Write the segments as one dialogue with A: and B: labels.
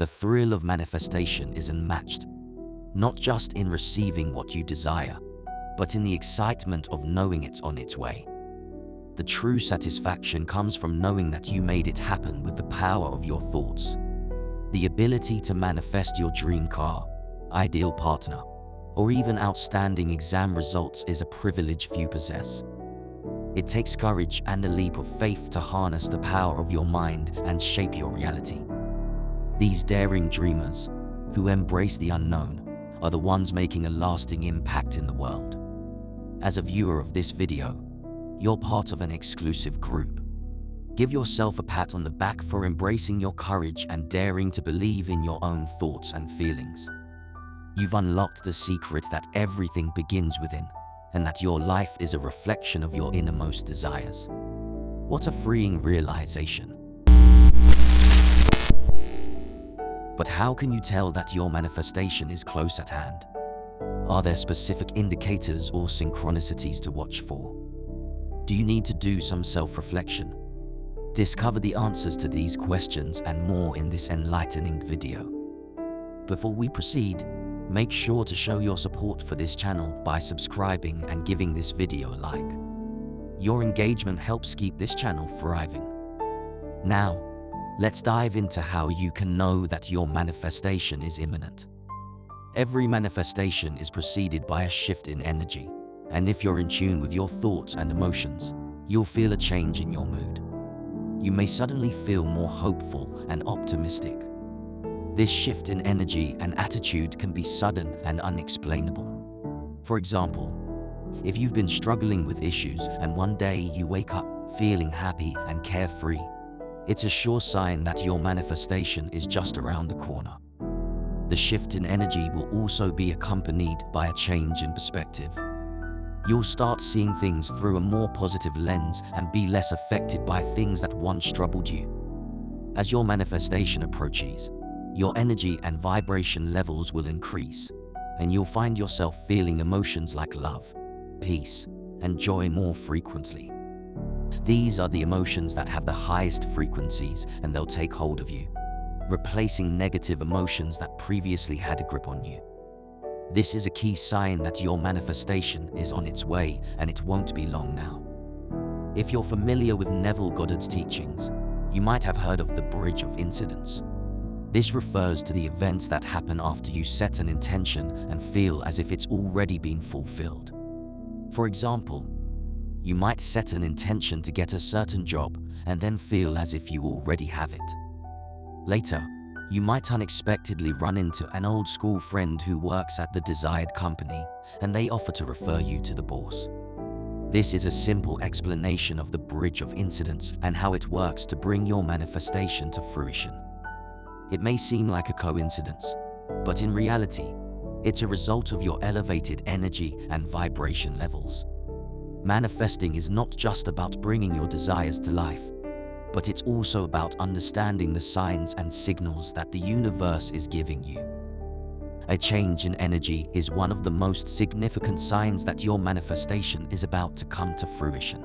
A: The thrill of manifestation is unmatched, not just in receiving what you desire, but in the excitement of knowing it's on its way. The true satisfaction comes from knowing that you made it happen with the power of your thoughts. The ability to manifest your dream car, ideal partner, or even outstanding exam results is a privilege few possess. It takes courage and a leap of faith to harness the power of your mind and shape your reality. These daring dreamers, who embrace the unknown, are the ones making a lasting impact in the world. As a viewer of this video, you're part of an exclusive group. Give yourself a pat on the back for embracing your courage and daring to believe in your own thoughts and feelings. You've unlocked the secret that everything begins within, and that your life is a reflection of your innermost desires. What a freeing realization. But how can you tell that your manifestation is close at hand? Are there specific indicators or synchronicities to watch for? Do you need to do some self-reflection? Discover the answers to these questions and more in this enlightening video. Before we proceed, make sure to show your support for this channel by subscribing and giving this video a like. Your engagement helps keep this channel thriving. Now, let's dive into how you can know that your manifestation is imminent. Every manifestation is preceded by a shift in energy, and if you're in tune with your thoughts and emotions, you'll feel a change in your mood. You may suddenly feel more hopeful and optimistic. This shift in energy and attitude can be sudden and unexplainable. For example, if you've been struggling with issues and one day you wake up feeling happy and carefree, it's a sure sign that your manifestation is just around the corner. The shift in energy will also be accompanied by a change in perspective. You'll start seeing things through a more positive lens and be less affected by things that once troubled you. As your manifestation approaches, your energy and vibration levels will increase, and you'll find yourself feeling emotions like love, peace, and joy more frequently. These are the emotions that have the highest frequencies, and they'll take hold of you, replacing negative emotions that previously had a grip on you. This is a key sign that your manifestation is on its way, and it won't be long now. If you're familiar with Neville Goddard's teachings, you might have heard of the bridge of incidents. This refers to the events that happen after you set an intention and feel as if it's already been fulfilled. For example, you might set an intention to get a certain job and then feel as if you already have it. Later, you might unexpectedly run into an old school friend who works at the desired company, and they offer to refer you to the boss. This is a simple explanation of the bridge of incidents and how it works to bring your manifestation to fruition. It may seem like a coincidence, but in reality, it's a result of your elevated energy and vibration levels. Manifesting is not just about bringing your desires to life, but it's also about understanding the signs and signals that the universe is giving you. A change in energy is one of the most significant signs that your manifestation is about to come to fruition.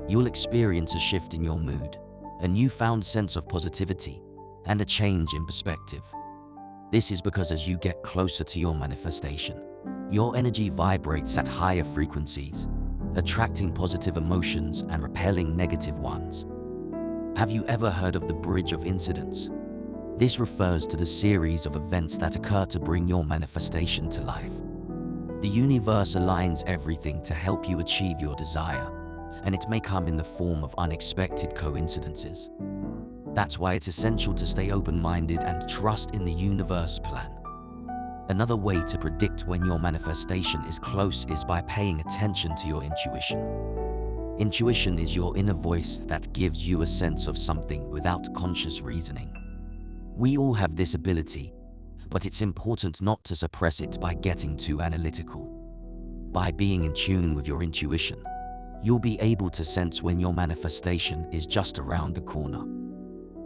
A: You'll experience a shift in your mood, a newfound sense of positivity, and a change in perspective. This is because as you get closer to your manifestation, your energy vibrates at higher frequencies, attracting positive emotions and repelling negative ones. Have you ever heard of the bridge of incidents? This refers to the series of events that occur to bring your manifestation to life. The universe aligns everything to help you achieve your desire, and it may come in the form of unexpected coincidences. That's why it's essential to stay open-minded and trust in the universe plan. Another way to predict when your manifestation is close is by paying attention to your intuition. Intuition is your inner voice that gives you a sense of something without conscious reasoning. We all have this ability, but it's important not to suppress it by getting too analytical. By being in tune with your intuition, you'll be able to sense when your manifestation is just around the corner.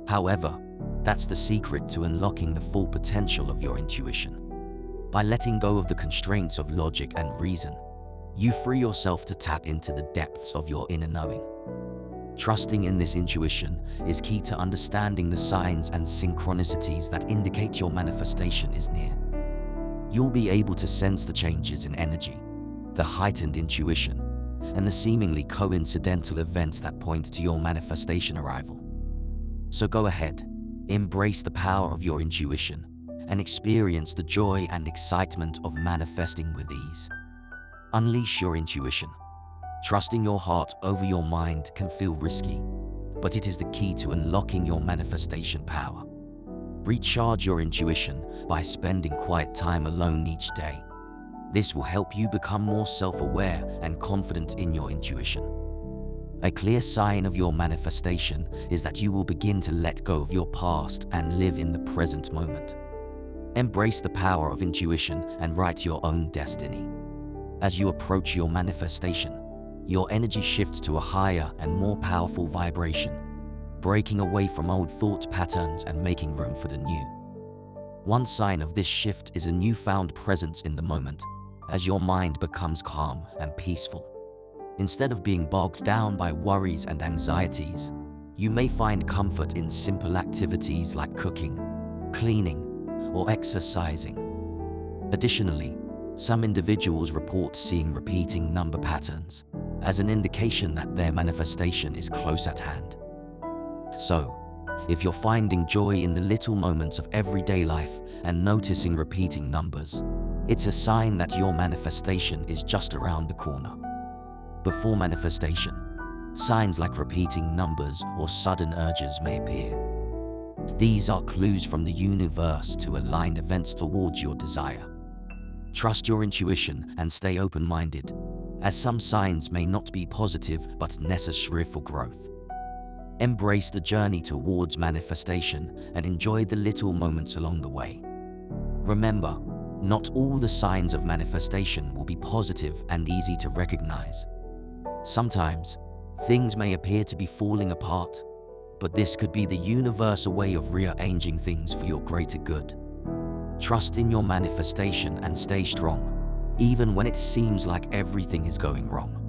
A: However, that's the secret to unlocking the full potential of your intuition. By letting go of the constraints of logic and reason, you free yourself to tap into the depths of your inner knowing. Trusting in this intuition is key to understanding the signs and synchronicities that indicate your manifestation is near. You'll be able to sense the changes in energy, the heightened intuition, and the seemingly coincidental events that point to your manifestation arrival. So go ahead, embrace the power of your intuition, and experience the joy and excitement of manifesting with ease. Unleash your intuition. Trusting your heart over your mind can feel risky, but it is the key to unlocking your manifestation power. Recharge your intuition by spending quiet time alone each day. This will help you become more self-aware and confident in your intuition. A clear sign of your manifestation is that you will begin to let go of your past and live in the present moment. Embrace the power of intuition and write your own destiny. As you approach your manifestation, your energy shifts to a higher and more powerful vibration, breaking away from old thought patterns and making room for the new. One sign of this shift is a newfound presence in the moment, as your mind becomes calm and peaceful. Instead of being bogged down by worries and anxieties, you may find comfort in simple activities like cooking, cleaning, or exercising. Additionally, some individuals report seeing repeating number patterns as an indication that their manifestation is close at hand. So, if you're finding joy in the little moments of everyday life and noticing repeating numbers, it's a sign that your manifestation is just around the corner. Before manifestation, signs like repeating numbers or sudden urges may appear. These are clues from the universe to align events towards your desire. Trust your intuition and stay open-minded, as some signs may not be positive but necessary for growth. Embrace the journey towards manifestation and enjoy the little moments along the way. Remember, not all the signs of manifestation will be positive and easy to recognize. Sometimes, things may appear to be falling apart, but this could be the universe's way of rearranging things for your greater good. Trust in your manifestation and stay strong, even when it seems like everything is going wrong.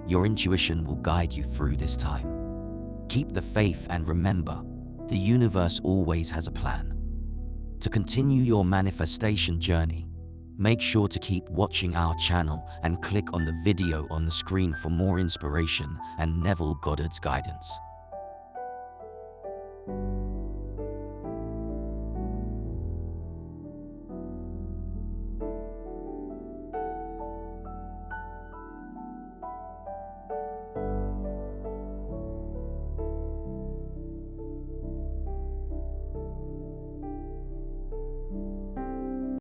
A: Your intuition will guide you through this time. Keep the faith and remember, the universe always has a plan. To continue your manifestation journey, make sure to keep watching our channel and click on the video on the screen for more inspiration and Neville Goddard's guidance.